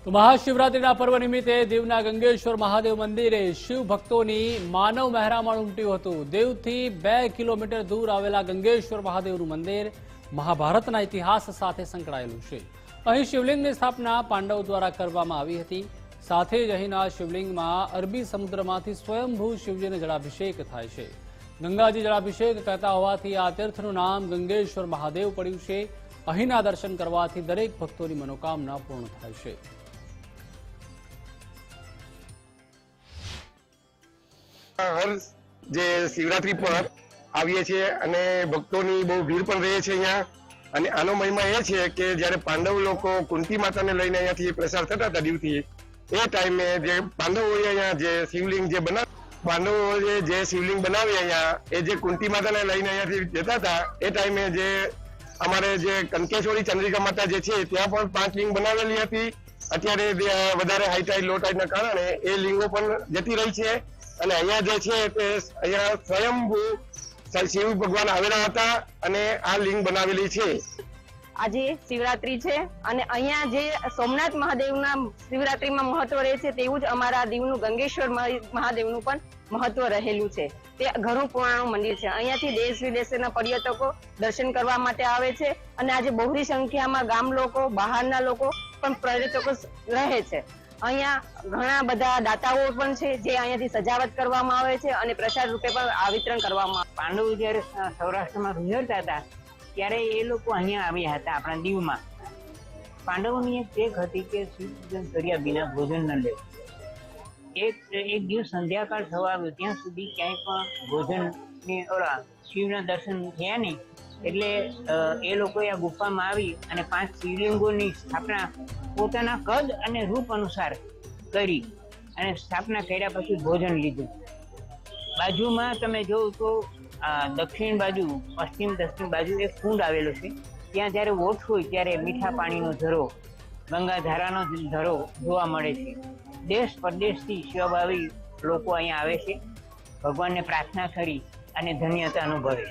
તો મહાશિવરાત્રિના પર્વ નિમિત્તે દીવના ગંગેશ્વર મહાદેવ મંદિરે શિવ ભક્તોની માનવ મહેરામણ ઉમટ્યું હતું। દીવથી 2 કિલોમીટર દૂર આવેલા ગંગેશ્વર મહાદેવનું મંદિર મહાભારતના ઇતિહાસ સાથે સંકળાયેલું છે। અહીં શિવલિંગની સ્થાપના પાંડવો દ્વારા કરવામાં આવી હતી। સાથે જ અહીંના શિવલિંગમાં અરબી સમુદ્રમાંથી સ્વયંભૂ શિવજીને જળાભિષેક થાય છે। ગંગાજી જળાભિષેક કહેતા હોવાથી આ તીર્થનું નામ ગંગેશ્વર મહાદેવ પડ્યું છે। અહીંના દર્શન કરવાથી દરેક ભક્તોની મનોકામના પૂર્ણ થાય છે। हर जे शिवरात्रि पर आवीए छे अने भक्तोनी बहु भीड़ पण रहे छे अहींया अने आनो महिमा ए छे के ज्यारे पांडव लोको कुंती माताने लईने अहींयाथी प्रसार थता हता दीवथी ए टाइमे जे पांडवोए अहींया जे शिवलिंग जे बना पांडवोए जे शिवलिंग बनावी अहींया ए जे कुंती माताने लईने अहींयाथी जता हता ए टाइमे जे अमारे जे कनकेश्वरी चंद्रिका माता जे छे त्यां पण 5 लिंग बनावेली हती। अत्यारे वधारे हाई टाइड लो टाइडना कारणे ए लिंगो पण जती रही छे અને અહીંયા જે છે તે અહીંયા સ્વયંભૂ શિવ ભગવાન આવેલા હતા અને આ લિંગ બનાવેલી છે। આજે શિવરાત્રી છે અને અહીંયા જે સોમનાથ મહાદેવના શિવરાત્રીમાં મહત્વ રહે છે તેવું જ અમારા દીવનું ગંગેશ્વર મહાદેવનું પણ મહત્વ રહેલું છે। તે ઘણું પુરાણું મંદિર છે। અહીંયાથી દેશ વિદેશના પર્યટકો દર્શન કરવા માટે આવે છે અને આજે બહોળી સંખ્યામાં ગામ લોકો બહારના લોકો પણ પર્યટકો રહે છે। અહીંયા ઘણા બધા દાતાઓ પણ છે જે અહીંયાથી સજાવટ કરવામાં આવે છે અને પ્રસાદ રૂપે પણ આ વિતરણ કરવામાં આવે। પાંડવો જ્યારે સૌરાષ્ટ્રમાં ગુજરતા હતા ત્યારે એ લોકો અહીંયા આવ્યા હતા આપણા દીવમાં। પાંડવોની એક ટેક હતી કે શિવ પૂજન કર્યા વિના ભોજન ન લેવું। એક દિવસ સંધ્યાકાળ થવા આવ્યો ત્યાં સુધી ક્યાંય પણ ભોજનની શિવના દર્શન થયા નહીં એટલે એ લોકોએ આ ગુફામાં આવી અને 5 શિવલિંગોની સ્થાપના પોતાના કદ અને રૂપ અનુસાર કરી અને સ્થાપના કર્યા પછી ભોજન લીધું। બાજુમાં તમે જોવો તો દક્ષિણ બાજુ પશ્ચિમ દક્ષિણ બાજુ એક કુંડ આવેલો છે। ત્યાં જ્યારે ઓછ હોય ત્યારે મીઠા પાણીનો ઝરો ગંગાધારાનો ઝરો જોવા મળે છે। દેશ પરદેશથી સેવાભાવી લોકો અહીંયા આવે છે, ભગવાનને પ્રાર્થના કરી અને ધન્યતા અનુભવે છે।